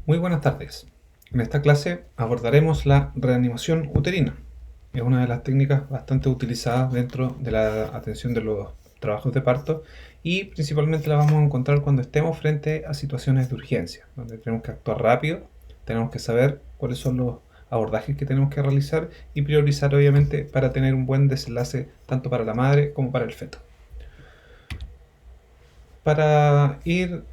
Muy buenas tardes. En esta clase abordaremos la reanimación uterina. Es una de las técnicas bastante utilizadas dentro de la atención de los trabajos de parto y principalmente la vamos a encontrar cuando estemos frente a situaciones de urgencia, donde tenemos que actuar rápido, tenemos que saber cuáles son los abordajes que tenemos que realizar y priorizar obviamente para tener un buen desenlace tanto para la madre como para el feto. Para ir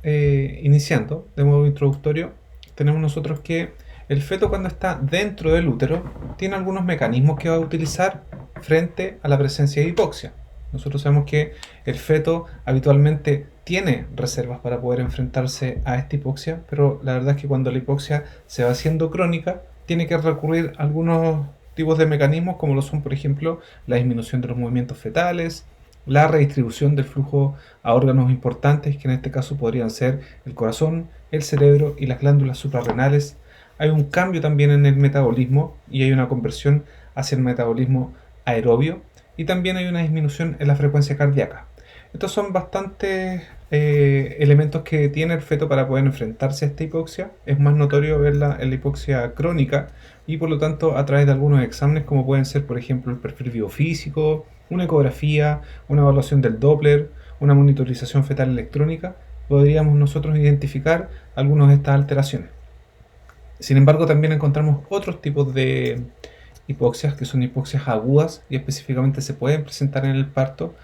iniciando de modo introductorio, tenemos nosotros que el feto, cuando está dentro del útero, tiene algunos mecanismos que va a utilizar frente a la presencia de hipoxia. Nosotros sabemos que el feto habitualmente tiene reservas para poder enfrentarse a esta hipoxia, pero la verdad es que cuando la hipoxia se va haciendo crónica, tiene que recurrir a algunos tipos de mecanismos, como lo son, por ejemplo, la disminución de los movimientos fetales, la redistribución del flujo a órganos importantes, que en este caso podrían ser el corazón, el cerebro y las glándulas suprarrenales. Hay un cambio también en el metabolismo y hay una conversión hacia el metabolismo aerobio, y también hay una disminución en la frecuencia cardíaca. Estos son bastantes elementos que tiene el feto para poder enfrentarse a esta hipoxia. Es más notorio verla en la hipoxia crónica y por lo tanto a través de algunos exámenes, como pueden ser por ejemplo el perfil biofísico, una ecografía, una evaluación del Doppler, una monitorización fetal electrónica, podríamos nosotros identificar algunas de estas alteraciones. Sin embargo, también encontramos otros tipos de hipoxias, que son hipoxias agudas y específicamente se pueden presentar en el parto,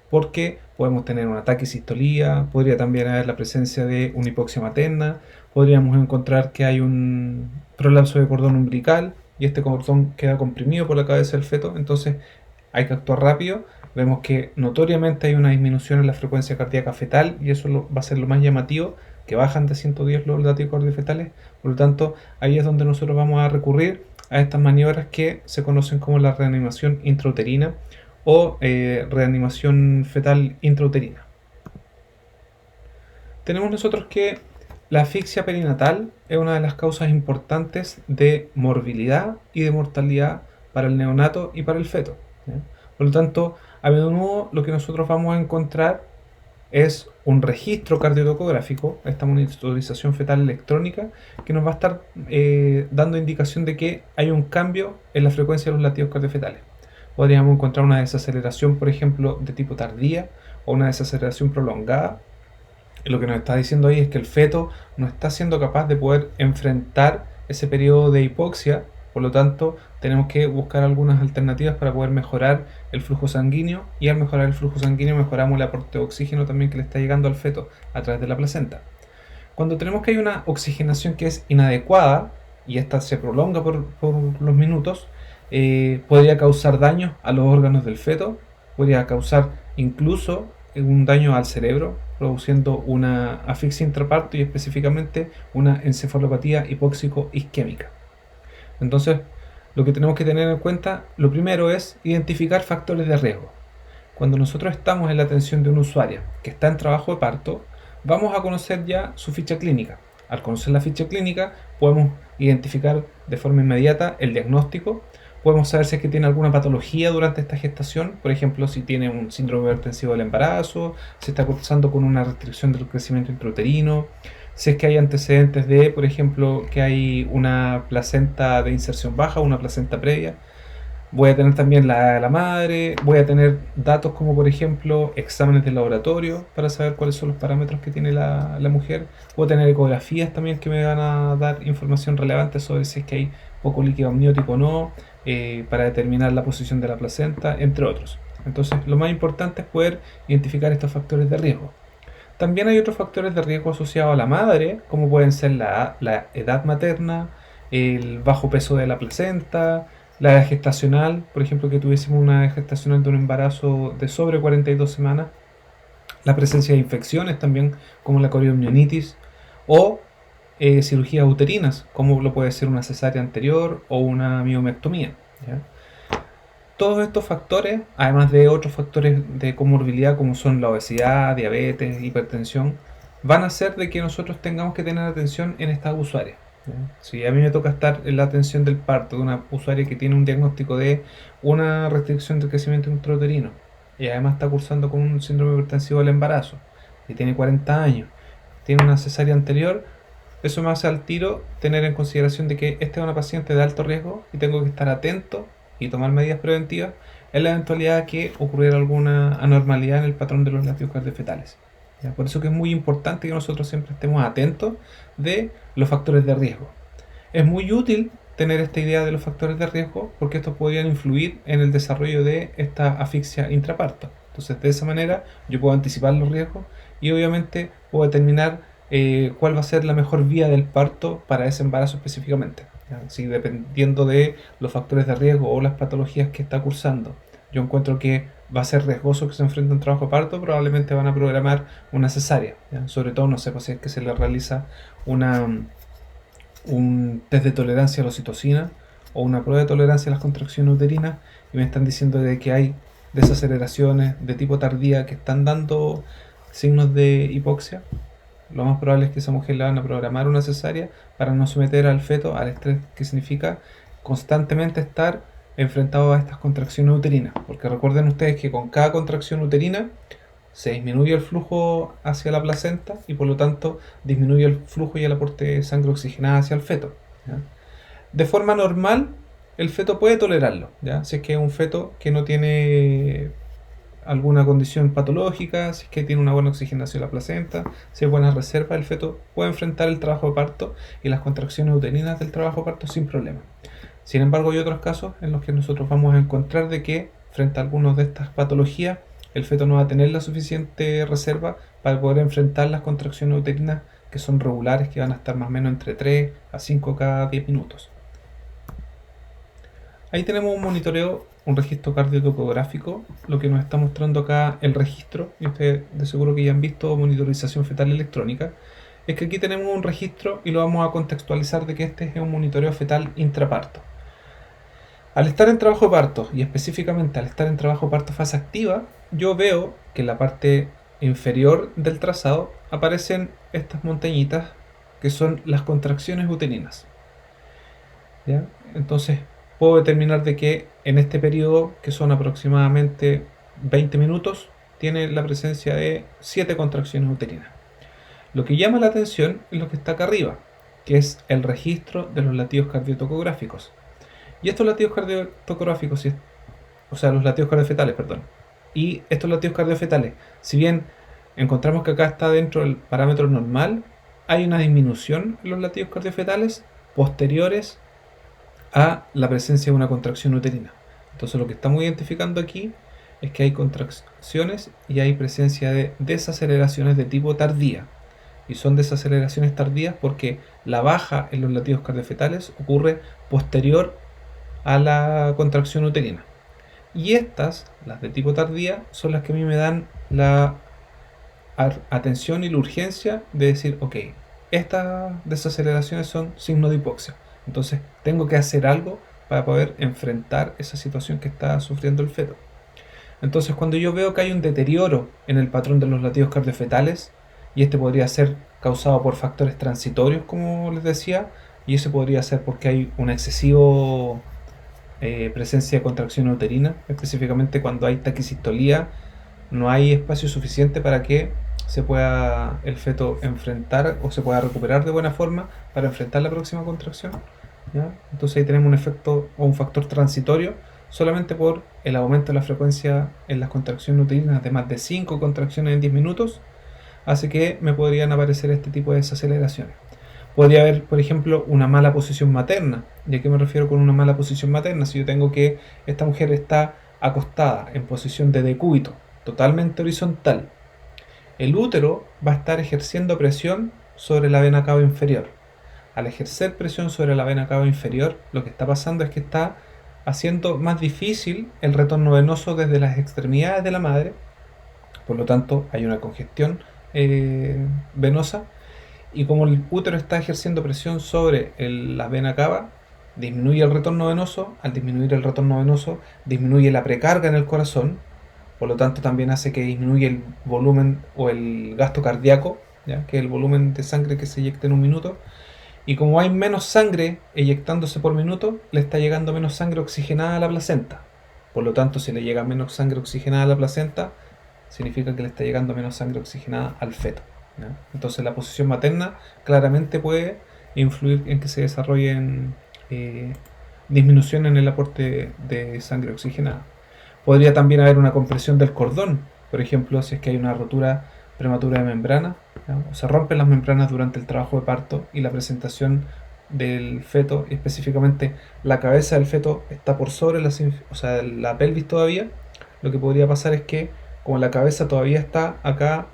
porque podemos tener un ataque sistolía, podría también haber la presencia de una hipoxia materna, podríamos encontrar que hay un prolapso de cordón umbilical y este cordón queda comprimido por la cabeza del feto, entonces hay que actuar rápido. Vemos que notoriamente hay una disminución en la frecuencia cardíaca fetal y eso va a ser lo más llamativo, que bajan de 110 los latidos cardiofetales. Por lo tanto, ahí es donde nosotros vamos a recurrir a estas maniobras que se conocen como la reanimación intrauterina o reanimación fetal intrauterina. Tenemos nosotros que la asfixia perinatal es una de las causas importantes de morbilidad y de mortalidad para el neonato y para el feto. Por lo tanto, a menudo lo que nosotros vamos a encontrar es un registro cardiotocográfico, esta monitorización fetal electrónica, que nos va a estar dando indicación de que hay un cambio en la frecuencia de los latidos cardiofetales. Podríamos encontrar una desaceleración, por ejemplo, de tipo tardía o una desaceleración prolongada. Lo que nos está diciendo ahí es que el feto no está siendo capaz de poder enfrentar ese periodo de hipoxia. Por lo tanto, tenemos que buscar algunas alternativas para poder mejorar el flujo sanguíneo, y al mejorar el flujo sanguíneo mejoramos el aporte de oxígeno también que le está llegando al feto a través de la placenta. Cuando tenemos que hay una oxigenación que es inadecuada y esta se prolonga por los minutos, podría causar daño a los órganos del feto, podría causar incluso un daño al cerebro, produciendo una asfixia intraparto y específicamente una encefalopatía hipóxico-isquémica. Entonces, lo que tenemos que tener en cuenta, lo primero es identificar factores de riesgo. Cuando nosotros estamos en la atención de una usuaria que está en trabajo de parto, vamos a conocer ya su ficha clínica. Al conocer la ficha clínica, podemos identificar de forma inmediata el diagnóstico, podemos saber si es que tiene alguna patología durante esta gestación, por ejemplo, si tiene un síndrome hipertensivo del embarazo, si está cursando con una restricción del crecimiento intrauterino, si es que hay antecedentes de, por ejemplo, que hay una placenta de inserción baja, una placenta previa. Voy a tener también la madre, voy a tener datos como por ejemplo exámenes de laboratorio para saber cuáles son los parámetros que tiene la mujer. Voy a tener ecografías también que me van a dar información relevante sobre si es que hay poco líquido amniótico o no, para determinar la posición de la placenta, entre otros. Entonces lo más importante es poder identificar estos factores de riesgo. También hay otros factores de riesgo asociados a la madre, como pueden ser la edad materna, el bajo peso de la placenta, la edad gestacional, por ejemplo, que tuviésemos una edad gestacional de un embarazo de sobre 42 semanas, la presencia de infecciones también, como la coriomnionitis, o cirugías uterinas, como lo puede ser una cesárea anterior o una miomectomía. ¿Ya? Todos estos factores, además de otros factores de comorbilidad como son la obesidad, diabetes, hipertensión, van a hacer de que nosotros tengamos que tener atención en estas usuarias. Si a mí me toca estar en la atención del parto de una usuaria que tiene un diagnóstico de una restricción del crecimiento intrauterino y además está cursando con un síndrome hipertensivo del embarazo y tiene 40 años, tiene una cesárea anterior, eso me hace al tiro tener en consideración de que esta es una paciente de alto riesgo y tengo que estar atento y tomar medidas preventivas en la eventualidad que ocurriera alguna anormalidad en el patrón de los latidos cardiofetales. ¿Ya? Por eso que es muy importante que nosotros siempre estemos atentos de los factores de riesgo. Es muy útil tener esta idea de los factores de riesgo porque estos podrían influir en el desarrollo de esta asfixia intraparto. Entonces, de esa manera yo puedo anticipar los riesgos y obviamente puedo determinar cuál va a ser la mejor vía del parto para ese embarazo específicamente. Si dependiendo de los factores de riesgo o las patologías que está cursando, yo encuentro que va a ser riesgoso que se enfrente a un trabajo de parto, probablemente van a programar una cesárea. ¿Ya? Sobre todo, no sé, pues si es que se le realiza un test de tolerancia a la oxitocina o una prueba de tolerancia a las contracciones uterinas y me están diciendo de que hay desaceleraciones de tipo tardía que están dando signos de hipoxia, lo más probable es que esa mujer le van a programar una cesárea para no someter al feto al estrés que significa constantemente estar enfrentado a estas contracciones uterinas. Porque recuerden ustedes que con cada contracción uterina se disminuye el flujo hacia la placenta y por lo tanto disminuye el flujo y el aporte de sangre oxigenada hacia el feto. ¿Ya? De forma normal, el feto puede tolerarlo, ¿ya? Si es que es un feto que no tiene alguna condición patológica, si es que tiene una buena oxigenación de la placenta, si hay buena reserva, el feto puede enfrentar el trabajo de parto y las contracciones uterinas del trabajo de parto sin problema. Sin embargo, hay otros casos en los que nosotros vamos a encontrar de que frente a algunas de estas patologías, el feto no va a tener la suficiente reserva para poder enfrentar las contracciones uterinas que son regulares, que van a estar más o menos entre 3 a 5 cada 10 minutos. Ahí tenemos un monitoreo, un registro cardiotocográfico, lo que nos está mostrando acá el registro, y ustedes de seguro que ya han visto monitorización fetal electrónica, es que aquí tenemos un registro y lo vamos a contextualizar de que este es un monitoreo fetal intraparto. Al estar en trabajo de parto, y específicamente al estar en trabajo de parto fase activa, yo veo que en la parte inferior del trazado aparecen estas montañitas que son las contracciones uterinas. ¿Ya? Entonces puedo determinar de que en este periodo, que son aproximadamente 20 minutos, tiene la presencia de 7 contracciones uterinas. Lo que llama la atención es lo que está acá arriba, que es el registro de los latidos cardiotocográficos. Y estos latidos cardiotocográficos, o sea, los latidos cardiofetales, perdón. Y estos latidos cardiofetales, si bien encontramos que acá está dentro del parámetro normal, hay una disminución en los latidos cardiofetales posteriores a la presencia de una contracción uterina. Entonces lo que estamos identificando aquí es que hay contracciones y hay presencia de desaceleraciones de tipo tardía. Y son desaceleraciones tardías porque la baja en los latidos cardiofetales ocurre posterior a la contracción uterina. Y estas, las de tipo tardía, son las que a mí me dan la atención y la urgencia de decir, ok, estas desaceleraciones son signo de hipoxia. Entonces tengo que hacer algo para poder enfrentar esa situación que está sufriendo el feto. Entonces cuando yo veo que hay un deterioro en el patrón de los latidos cardiofetales, y este podría ser causado por factores transitorios, como les decía, y eso podría ser porque hay un excesivo presencia de contracción uterina, específicamente cuando hay taquicistolía, no hay espacio suficiente para que se pueda el feto enfrentar o se pueda recuperar de buena forma para enfrentar la próxima contracción. ¿Ya? Entonces ahí tenemos un efecto o un factor transitorio solamente por el aumento de la frecuencia en las contracciones uterinas de más de 5 contracciones en 10 minutos, hace que me podrían aparecer este tipo de desaceleraciones. Podría haber, por ejemplo, una mala posición materna. ¿Y a qué me refiero con una mala posición materna? Si yo tengo que esta mujer está acostada en posición de decúbito, totalmente horizontal, el útero va a estar ejerciendo presión sobre la vena cava inferior. Al ejercer presión sobre la vena cava inferior, lo que está pasando es que está haciendo más difícil el retorno venoso desde las extremidades de la madre. Por lo tanto, hay una congestión venosa. Y como el útero está ejerciendo presión sobre la vena cava, disminuye el retorno venoso. Al disminuir el retorno venoso, disminuye la precarga en el corazón. Por lo tanto, también hace que disminuya el volumen o el gasto cardíaco, ¿ya? Que es el volumen de sangre que se eyecta en un minuto. Y como hay menos sangre eyectándose por minuto, le está llegando menos sangre oxigenada a la placenta. Por lo tanto, si le llega menos sangre oxigenada a la placenta, significa que le está llegando menos sangre oxigenada al feto. ¿ya? Entonces la posición materna claramente puede influir en que se desarrollen eh, disminución en el aporte de sangre oxigenada. Podría también haber una compresión del cordón, por ejemplo, si es que hay una rotura prematura de membrana, ¿ya? O se rompen las membranas durante el trabajo de parto y la presentación del feto, específicamente la cabeza del feto está por sobre la pelvis todavía. Lo que podría pasar es que como la cabeza todavía está acá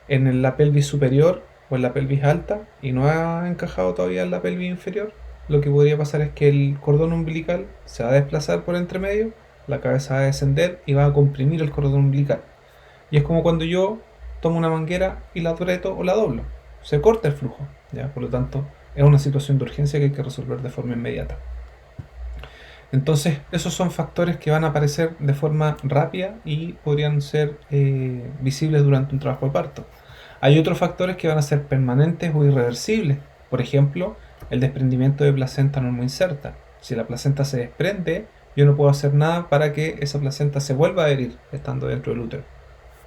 en la pelvis superior o en la pelvis alta y no ha encajado todavía en la pelvis inferior, lo que podría pasar es que el cordón umbilical se va a desplazar por entre medio, la cabeza va a descender y va a comprimir el cordón umbilical. Y es como cuando yo tomo una manguera y la aprieto o la doblo. Se corta el flujo, ¿ya? Por lo tanto, es una situación de urgencia que hay que resolver de forma inmediata. Entonces, esos son factores que van a aparecer de forma rápida y podrían ser visibles durante un trabajo de parto. Hay otros factores que van a ser permanentes o irreversibles. Por ejemplo, el desprendimiento de placenta no inserta. Si la placenta se desprende, yo no puedo hacer nada para que esa placenta se vuelva a herir estando dentro del útero.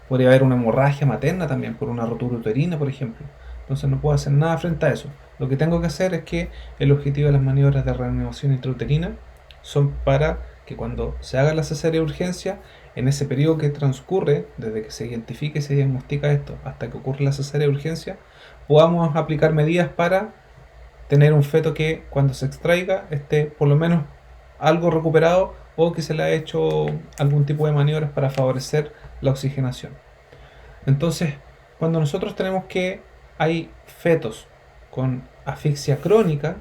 Podría haber una hemorragia materna también por una rotura uterina, por ejemplo. Entonces no puedo hacer nada frente a eso. Lo que tengo que hacer es que el objetivo de las maniobras de reanimación intrauterina son para que cuando se haga la cesárea de urgencia, en ese periodo que transcurre, desde que se identifique y se diagnostica esto hasta que ocurre la cesárea de urgencia, podamos aplicar medidas para tener un feto que cuando se extraiga esté por lo menos algo recuperado o que se le ha hecho algún tipo de maniobras para favorecer la oxigenación. Entonces, cuando nosotros tenemos que hay fetos con asfixia crónica,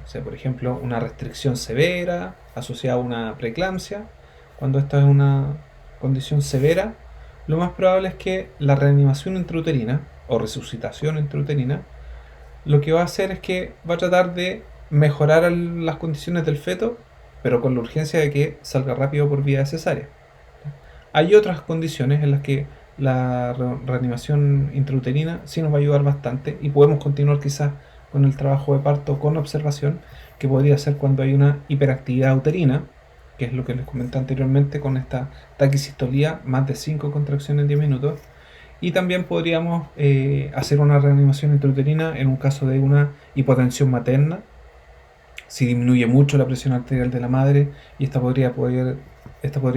o sea, por ejemplo, una restricción severa asociada a una preeclampsia, cuando esta es una condición severa, lo más probable es que la reanimación intrauterina o resucitación intrauterina lo que va a hacer es que va a tratar de mejorar las condiciones del feto, pero con la urgencia de que salga rápido por vía cesárea. Hay otras condiciones en las que la reanimación intrauterina sí nos va a ayudar bastante y podemos continuar quizás con el trabajo de parto con observación, que podría ser cuando hay una hiperactividad uterina, que es lo que les comenté anteriormente con esta taquicistolía, más de 5 contracciones en 10 minutos. Y también podríamos hacer una reanimación intrauterina en un caso de una hipotensión materna, si disminuye mucho la presión arterial de la madre, y esta podría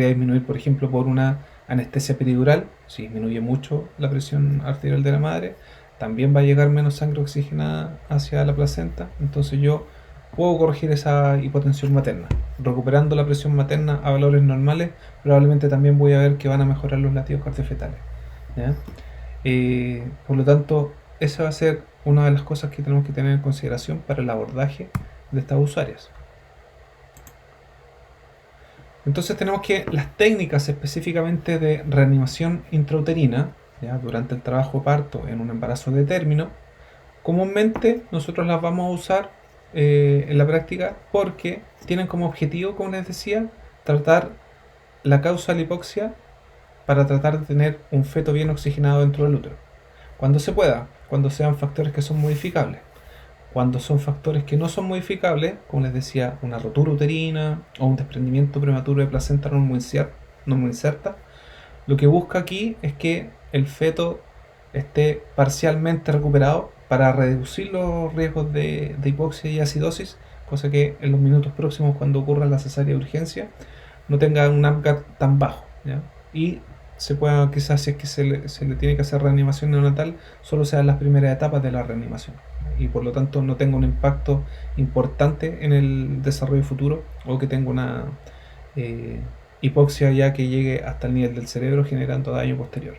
disminuir, por ejemplo, por una anestesia peridural. Si disminuye mucho la presión arterial de la madre, también va a llegar menos sangre oxigenada hacia la placenta. Entonces yo puedo corregir esa hipotensión materna. Recuperando la presión materna a valores normales, probablemente también voy a ver que van a mejorar los latidos cardiofetales, ¿ya? Por lo tanto, esa va a ser una de las cosas que tenemos que tener en consideración para el abordaje de estas usuarias. Entonces tenemos que las técnicas específicamente de reanimación intrauterina, ¿ya? Durante el trabajo de parto en un embarazo de término, comúnmente nosotros las vamos a usar en la práctica porque tienen como objetivo, como les decía, tratar la causa de la hipoxia para tratar de tener un feto bien oxigenado dentro del útero. Cuando se pueda, cuando sean factores que son modificables. Cuando son factores que no son modificables, como les decía, una rotura uterina o un desprendimiento prematuro de placenta no inserta, lo que busca aquí es que el feto esté parcialmente recuperado para reducir los riesgos de hipoxia y acidosis, cosa que en los minutos próximos, cuando ocurra la cesárea de urgencia, no tenga un AMGAT tan bajo, ¿ya? Y se pueda, quizás si es que se le tiene que hacer reanimación neonatal, solo sean las primeras etapas de la reanimación y por lo tanto no tenga un impacto importante en el desarrollo futuro o que tenga una eh, hipoxia ya que llegue hasta el nivel del cerebro generando daño posterior.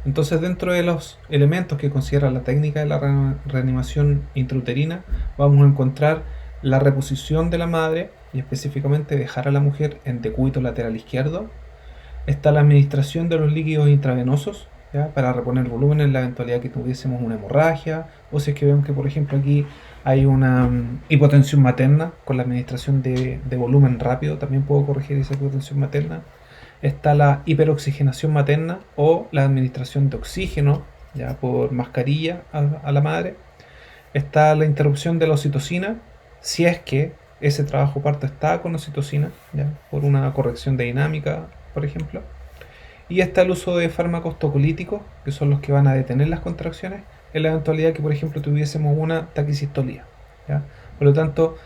Entonces, dentro de los elementos que considera la técnica de la reanimación intrauterina, vamos a encontrar la reposición de la madre y específicamente dejar a la mujer en decúbito lateral izquierdo. Está la administración de los líquidos intravenosos, ¿ya? Para reponer volumen en la eventualidad que tuviésemos una hemorragia o si es que vemos que, por ejemplo, aquí hay una hipotensión materna. Con la administración de volumen rápido también puedo corregir esa hipotensión materna. Está la hiperoxigenación materna o la administración de oxígeno, ya por mascarilla a la madre. Está la interrupción de la oxitocina, si es que ese trabajo parto está con oxitocina, ya por una corrección de dinámica, por ejemplo. Y está el uso de fármacos tocolíticos, que son los que van a detener las contracciones, en la eventualidad que, por ejemplo, tuviésemos una taquicistolía, ¿ya? Por lo tanto,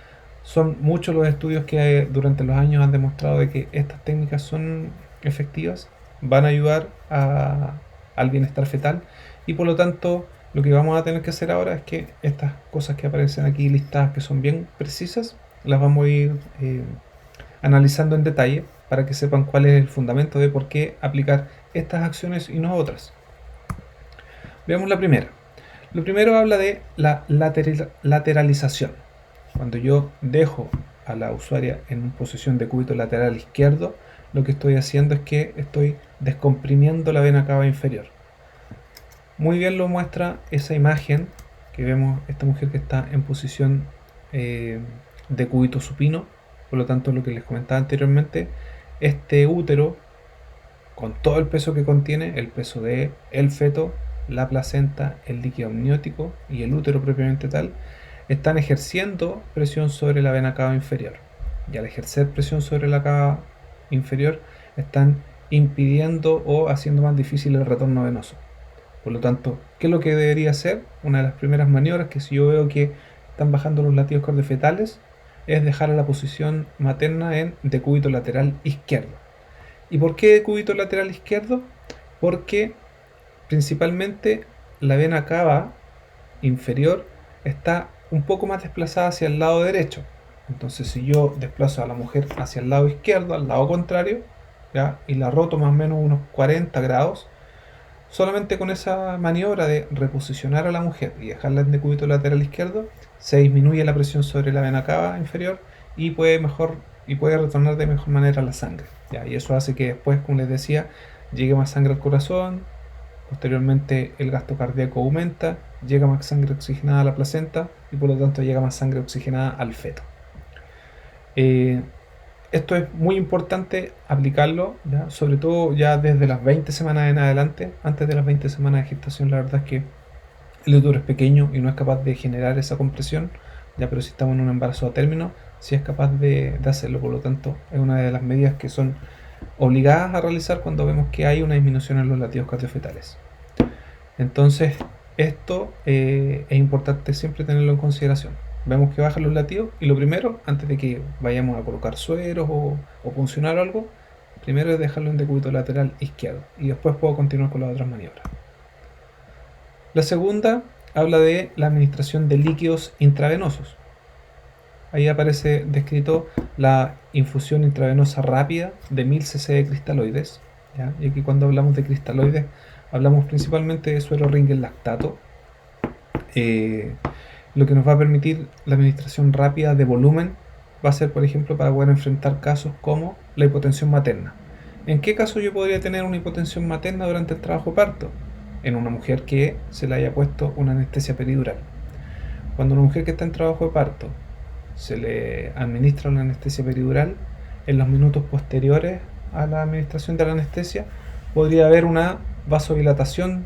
son muchos los estudios que durante los años han demostrado de que estas técnicas son efectivas, van a ayudar al bienestar fetal, y por lo tanto lo que vamos a tener que hacer ahora es que estas cosas que aparecen aquí listadas, que son bien precisas, las vamos a ir analizando en detalle para que sepan cuál es el fundamento de por qué aplicar estas acciones y no otras. Veamos la primera. Lo primero habla de la lateralización. Cuando yo dejo a la usuaria en posición de cúbito lateral izquierdo, lo que estoy haciendo es que estoy descomprimiendo la vena cava inferior. Muy bien lo muestra esa imagen que vemos, esta mujer que está en posición de cúbito supino. Por lo tanto, lo que les comentaba anteriormente, este útero, con todo el peso que contiene, el peso de el feto, la placenta, el líquido amniótico y el útero propiamente tal, están ejerciendo presión sobre la vena cava inferior. Y al ejercer presión sobre la cava inferior, están impidiendo o haciendo más difícil el retorno venoso. Por lo tanto, ¿qué es lo que debería hacer? Una de las primeras maniobras, que si yo veo que están bajando los latidos cardiofetales, es dejar a la posición materna en decúbito lateral izquierdo. ¿Y por qué decúbito lateral izquierdo? Porque principalmente la vena cava inferior está un poco más desplazada hacia el lado derecho. Entonces, si yo desplazo a la mujer hacia el lado izquierdo, al lado contrario, ¿ya? Y la roto más o menos unos 40 grados, solamente con esa maniobra de reposicionar a la mujer y dejarla en decúbito lateral izquierdo, se disminuye la presión sobre la vena cava inferior y puede retornar de mejor manera la sangre, ¿ya? Y eso hace que después, como les decía, llegue más sangre al corazón, posteriormente el gasto cardíaco aumenta, llega más sangre oxigenada a la placenta y por lo tanto llega más sangre oxigenada al feto. Esto es muy importante aplicarlo, ¿ya? Sobre todo ya desde las 20 semanas en adelante. Antes de las 20 semanas de gestación, la verdad es que el útero es pequeño y no es capaz de generar esa compresión, ya, pero si estamos en un embarazo a término, sí es capaz de hacerlo. Por lo tanto, es una de las medidas que son obligadas a realizar cuando vemos que hay una disminución en los latidos cardiofetales. Entonces, esto es importante siempre tenerlo en consideración. Vemos que bajan los latidos y lo primero, antes de que vayamos a colocar sueros o puncionar algo, primero es dejarlo en decúbito lateral izquierdo y después puedo continuar con las otras maniobras. La segunda habla de la administración de líquidos intravenosos. Ahí aparece descrito la infusión intravenosa rápida de 1000 cc de cristaloides, ¿ya? Y aquí, cuando hablamos de cristaloides, hablamos principalmente de suero Ringel lactato, lo que nos va a permitir la administración rápida de volumen. Va a ser, por ejemplo, para poder enfrentar casos como la hipotensión materna. ¿En qué caso yo podría tener una hipotensión materna durante el trabajo de parto? En una mujer que se le haya puesto una anestesia peridural. Cuando una mujer que está en trabajo de parto se le administra una anestesia peridural, en los minutos posteriores a la administración de la anestesia podría haber una vasodilatación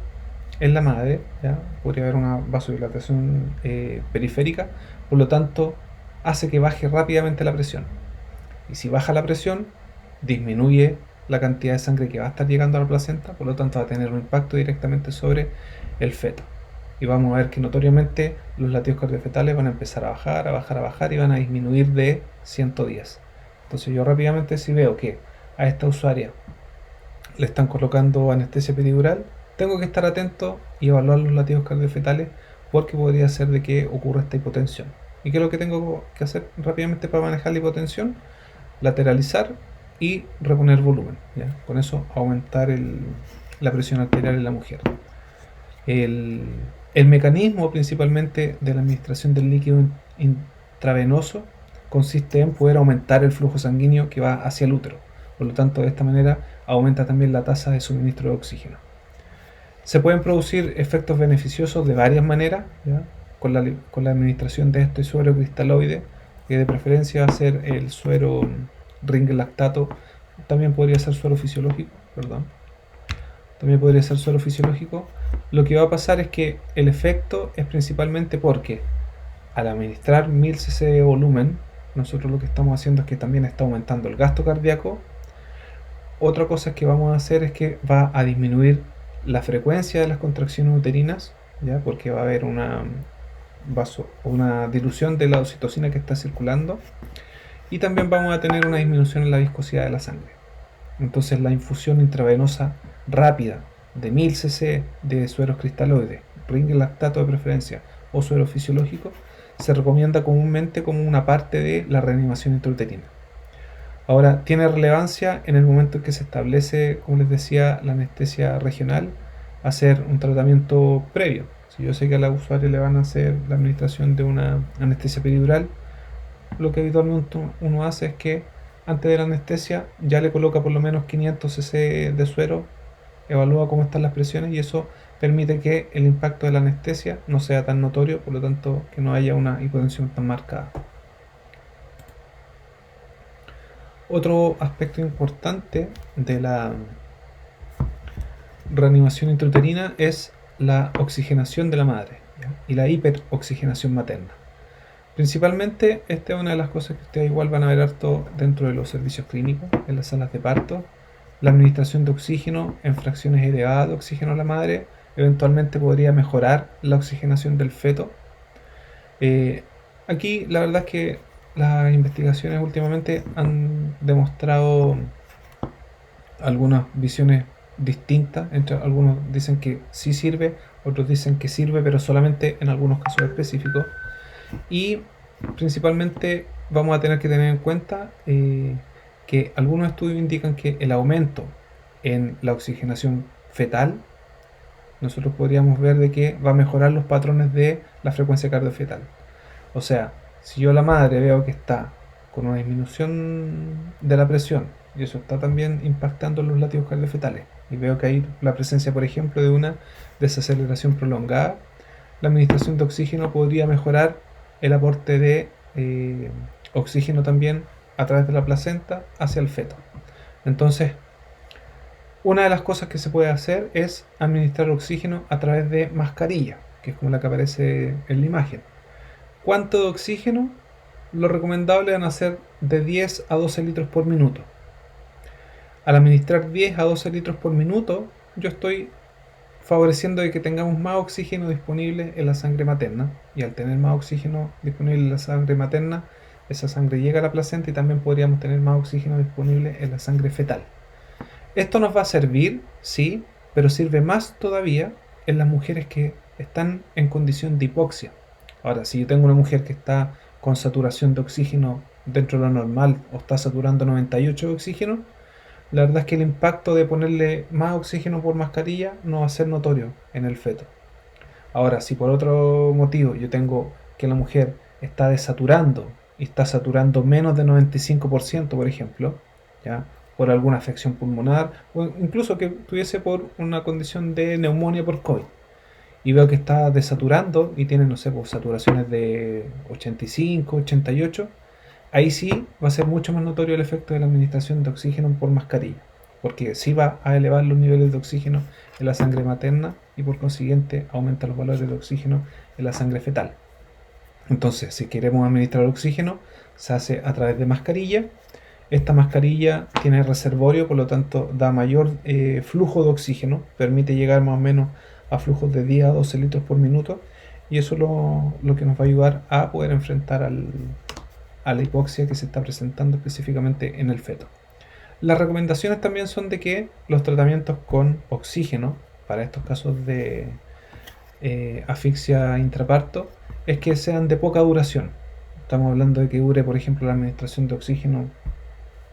en la madre, ¿ya? Podría haber una vasodilatación periférica, por lo tanto hace que baje rápidamente la presión, y si baja la presión disminuye la cantidad de sangre que va a estar llegando a la placenta, por lo tanto va a tener un impacto directamente sobre el feto, y vamos a ver que notoriamente los latidos cardiofetales van a empezar a bajar y van a disminuir de 110. Entonces yo rápidamente, si veo que a esta usuaria le están colocando anestesia peridural, tengo que estar atento y evaluar los latidos cardiofetales, porque podría ser de que ocurra esta hipotensión. ¿Y qué es lo que tengo que hacer rápidamente para manejar la hipotensión? Lateralizar y reponer volumen, ¿ya? Con eso aumentar la presión arterial en la mujer. El mecanismo principalmente de la administración del líquido intravenoso consiste en poder aumentar el flujo sanguíneo que va hacia el útero. Por lo tanto, de esta manera aumenta también la tasa de suministro de oxígeno. Se pueden producir efectos beneficiosos de varias maneras, ¿ya? Con la administración de este suero cristaloide, que de preferencia va a ser el suero Ringel lactato. También podría ser suero fisiológico, Lo que va a pasar es que el efecto es principalmente porque al administrar 1000 cc de volumen, nosotros lo que estamos haciendo es que también está aumentando el gasto cardíaco, Otra cosa que vamos a hacer es que va a disminuir la frecuencia de las contracciones uterinas, ¿ya? Porque va a haber una dilución de la oxitocina que está circulando, y también vamos a tener una disminución en la viscosidad de la sangre. Entonces la infusión intravenosa rápida de 1000 cc de sueros cristaloides, ring lactato de preferencia o suero fisiológico, se recomienda comúnmente como una parte de la reanimación intrauterina. Ahora, tiene relevancia en el momento en que se establece, como les decía, la anestesia regional, hacer un tratamiento previo. Si yo sé que a la usuaria le van a hacer la administración de una anestesia peridural, lo que habitualmente uno hace es que antes de la anestesia ya le coloca por lo menos 500 cc de suero, evalúa cómo están las presiones, y eso permite que el impacto de la anestesia no sea tan notorio, por lo tanto que no haya una hipotensión tan marcada. Otro aspecto importante de la reanimación intrauterina es la oxigenación de la madre, ¿ya? Y la hiperoxigenación materna. Principalmente, esta es una de las cosas que ustedes igual van a ver harto dentro de los servicios clínicos, en las salas de parto. La administración de oxígeno en fracciones elevadas de oxígeno a la madre eventualmente podría mejorar la oxigenación del feto. Aquí la verdad es que las investigaciones últimamente han demostrado algunas visiones distintas. Entre algunos dicen que sí sirve, otros dicen que sirve, pero solamente en algunos casos específicos. Y principalmente vamos a tener que tener en cuenta que algunos estudios indican que el aumento en la oxigenación fetal, nosotros podríamos ver de que va a mejorar los patrones de la frecuencia cardiofetal. O sea, si yo la madre veo que está con una disminución de la presión, y eso está también impactando en los latidos cardiofetales, y veo que hay la presencia, por ejemplo, de una desaceleración prolongada, la administración de oxígeno podría mejorar el aporte de oxígeno también a través de la placenta hacia el feto. Entonces, una de las cosas que se puede hacer es administrar oxígeno a través de mascarilla, que es como la que aparece en la imagen. ¿Cuánto de oxígeno? Lo recomendable es hacer de 10 a 12 litros por minuto. Al administrar 10 a 12 litros por minuto, yo estoy favoreciendo de que tengamos más oxígeno disponible en la sangre materna, y al tener más oxígeno disponible en la sangre materna, esa sangre llega a la placenta y también podríamos tener más oxígeno disponible en la sangre fetal. Esto nos va a servir, sí, pero sirve más todavía en las mujeres que están en condición de hipoxia. Ahora, si yo tengo una mujer que está con saturación de oxígeno dentro de lo normal o está saturando 98 de oxígeno, la verdad es que el impacto de ponerle más oxígeno por mascarilla no va a ser notorio en el feto. Ahora, si por otro motivo yo tengo que la mujer está desaturando y está saturando menos de 95%, por ejemplo, ¿ya? Por alguna afección pulmonar o incluso que tuviese por una condición de neumonía por COVID, y veo que está desaturando y tiene, no sé, pues, saturaciones de 85, 88, ahí sí va a ser mucho más notorio el efecto de la administración de oxígeno por mascarilla, porque sí va a elevar los niveles de oxígeno en la sangre materna y por consiguiente aumenta los valores de oxígeno en la sangre fetal. Entonces, si queremos administrar oxígeno, se hace a través de mascarilla. Esta mascarilla tiene reservorio, por lo tanto da mayor flujo de oxígeno, permite llegar más o menos a flujos de 10 a 12 litros por minuto, y eso es lo que nos va a ayudar a poder enfrentar a la hipoxia que se está presentando específicamente en el feto. Las recomendaciones también son de que los tratamientos con oxígeno, para estos casos de asfixia intraparto, es que sean de poca duración. Estamos hablando de que dure, por ejemplo, la administración de oxígeno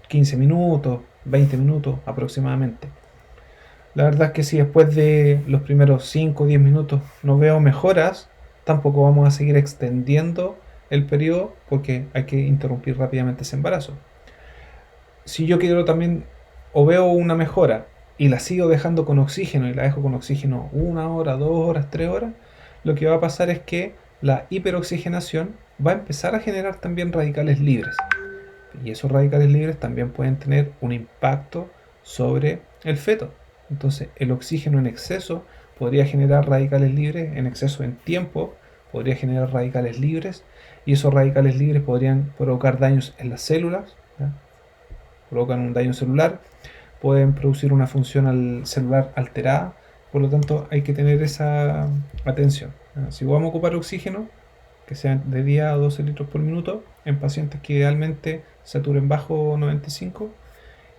15 minutos, 20 minutos aproximadamente. La verdad es que si después de los primeros 5 o 10 minutos no veo mejoras, tampoco vamos a seguir extendiendo el periodo, porque hay que interrumpir rápidamente ese embarazo. Si yo quiero también, o veo una mejora y la sigo dejando con oxígeno, y la dejo con oxígeno 1 hora, 2 horas, 3 horas, lo que va a pasar es que la hiperoxigenación va a empezar a generar también radicales libres, y esos radicales libres también pueden tener un impacto sobre el feto. Entonces el oxígeno en exceso podría generar radicales libres, en exceso en tiempo podría generar radicales libres, y esos radicales libres podrían provocar daños en las células, ¿ya? Provocan un daño celular, pueden producir una función celular alterada. Por lo tanto, hay que tener esa atención. Si vamos a ocupar oxígeno, que sean de 10 a 12 litros por minuto en pacientes que idealmente saturen bajo 95,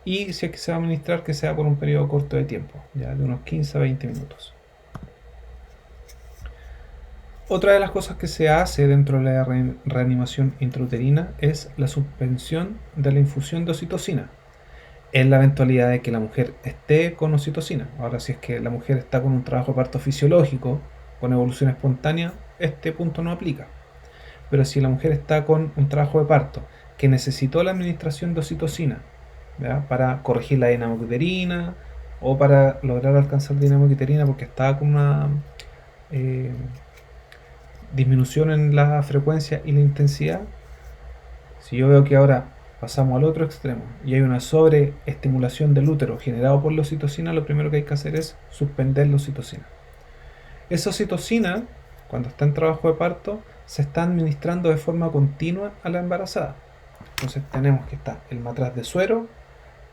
y si es que se va a administrar, que sea por un periodo corto de tiempo, ya de unos 15 a 20 minutos. Otra de las cosas que se hace dentro de la reanimación intrauterina es la suspensión de la infusión de oxitocina, en la eventualidad de que la mujer esté con oxitocina. Ahora, si es que la mujer está con un trabajo de parto fisiológico, con evolución espontánea, este punto no aplica. Pero si la mujer está con un trabajo de parto que necesitó la administración de oxitocina, ¿verdad?, para corregir la dinamo uterina o para lograr alcanzar dinamo uterina porque estaba con una disminución en la frecuencia y la intensidad, si yo veo que ahora pasamos al otro extremo y hay una sobreestimulación del útero generado por la oxitocina, lo primero que hay que hacer es suspender la oxitocina. Esa oxitocina, cuando está en trabajo de parto, se está administrando de forma continua a la embarazada. Entonces tenemos que está el matraz de suero,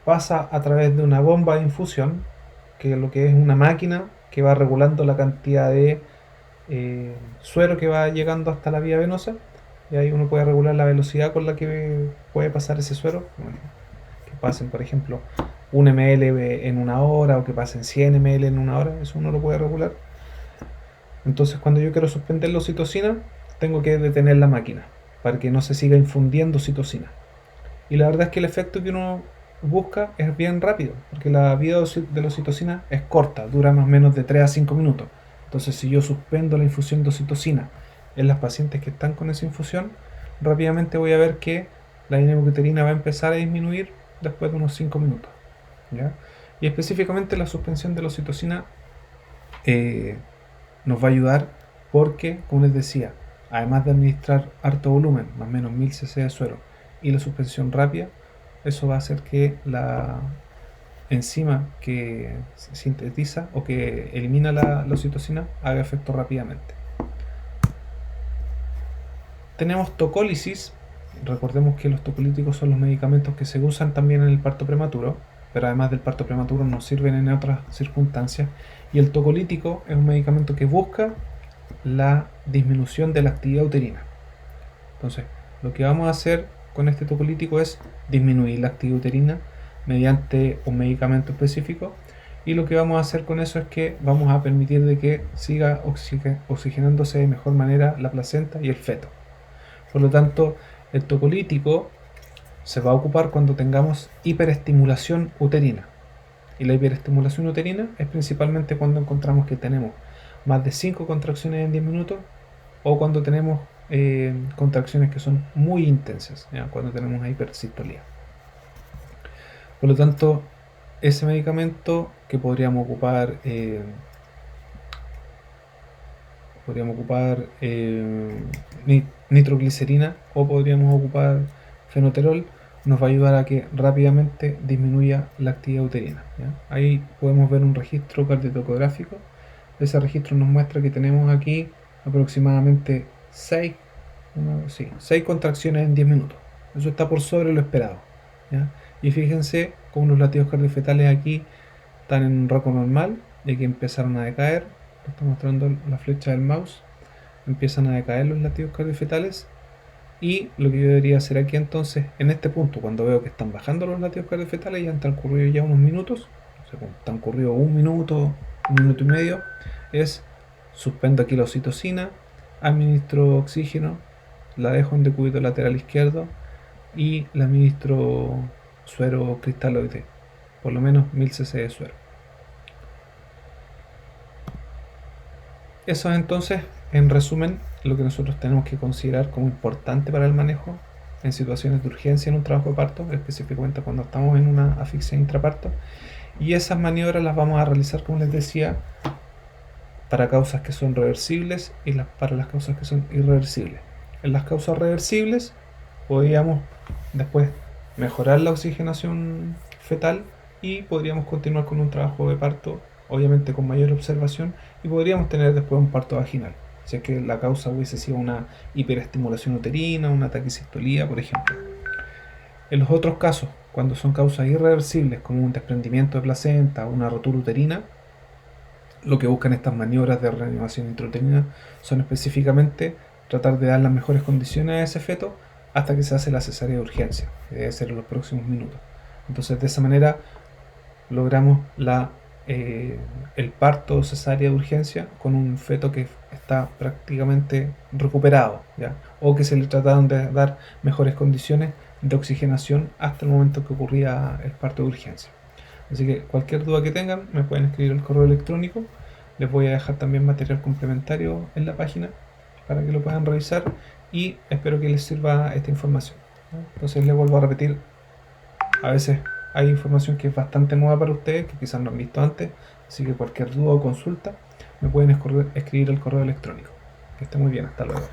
pasa a través de una bomba de infusión, que es lo que es una máquina que va regulando la cantidad de suero que va llegando hasta la vía venosa, y ahí uno puede regular la velocidad con la que puede pasar ese suero, que pasen por ejemplo 1 ml en una hora o que pasen 100 ml en una hora, eso uno lo puede regular. Entonces cuando yo quiero suspender la oxitocina, tengo que detener la máquina para que no se siga infundiendo oxitocina. Y la verdad es que el efecto que uno busca es bien rápido, porque la vida de la oxitocina es corta, dura más o menos de 3 a 5 minutos. Entonces, si yo suspendo la infusión de oxitocina en las pacientes que están con esa infusión, rápidamente voy a ver que la dinamo uterina va a empezar a disminuir después de unos 5 minutos, ¿ya? Y específicamente la suspensión de la oxitocina nos va a ayudar porque, como les decía, además de administrar harto volumen, más o menos 1000 cc de suero, y la suspensión rápida, eso va a hacer que la enzima que sintetiza o que elimina la oxitocina haga efecto rápidamente. Tenemos tocólisis. Recordemos que los tocolíticos son los medicamentos que se usan también en el parto prematuro, pero además del parto prematuro nos sirven en otras circunstancias. Y el tocolítico es un medicamento que busca la disminución de la actividad uterina. Entonces, lo que vamos a hacer con este tocolítico es disminuir la actividad uterina mediante un medicamento específico, y lo que vamos a hacer con eso es que vamos a permitir de que siga oxigenándose de mejor manera la placenta y el feto. Por lo tanto, el tocolítico se va a ocupar cuando tengamos hiperestimulación uterina, y la hiperestimulación uterina es principalmente cuando encontramos que tenemos más de 5 contracciones en 10 minutos o cuando tenemos contracciones que son muy intensas, ¿ya?, cuando tenemos una hipersistolía. Por lo tanto, ese medicamento que podríamos ocupar nitroglicerina o podríamos ocupar fenoterol, nos va a ayudar a que rápidamente disminuya la actividad uterina, ¿ya? Ahí podemos ver un registro cardiotocográfico. Ese registro nos muestra que tenemos aquí aproximadamente 6 contracciones en 10 minutos. Eso está por sobre lo esperado, ¿ya? Y fíjense cómo los latidos cardiofetales aquí están en un rango normal y aquí empezaron a decaer. Está mostrando la flecha del mouse. Empiezan a decaer los latidos cardiofetales, y lo que yo debería hacer aquí entonces, en este punto, cuando veo que están bajando los latidos cardiofetales, ya han transcurrido ya unos minutos, o sea, han transcurrido un minuto y medio, es suspendo aquí la oxitocina, administro oxígeno, la dejo en decúbito lateral izquierdo y le administro suero cristaloide, por lo menos 1000 cc de suero. Eso es entonces, en resumen, lo que nosotros tenemos que considerar como importante para el manejo en situaciones de urgencia en un trabajo de parto, específicamente cuando estamos en una asfixia intraparto. Y esas maniobras las vamos a realizar, como les decía, para causas que son reversibles y para las causas que son irreversibles. En las causas reversibles podríamos después mejorar la oxigenación fetal y podríamos continuar con un trabajo de parto, obviamente con mayor observación, y podríamos tener después un parto vaginal, si es que la causa hubiese sido una hiperestimulación uterina, una taquicistolía, por ejemplo. En los otros casos, cuando son causas irreversibles como un desprendimiento de placenta o una rotura uterina, lo que buscan estas maniobras de reanimación intrauterina son específicamente tratar de dar las mejores condiciones a ese feto hasta que se hace la cesárea de urgencia, que debe ser en los próximos minutos. Entonces, de esa manera logramos el parto cesárea de urgencia con un feto que está prácticamente recuperado, ¿ya? O que se le trataron de dar mejores condiciones de oxigenación hasta el momento que ocurría el parto de urgencia. Así que cualquier duda que tengan me pueden escribir al correo electrónico. Les voy a dejar también material complementario en la página para que lo puedan revisar y espero que les sirva esta información. Entonces les vuelvo a repetir, a veces hay información que es bastante nueva para ustedes, que quizás no han visto antes, así que cualquier duda o consulta me pueden escribir al correo electrónico. Que esté muy bien, hasta luego.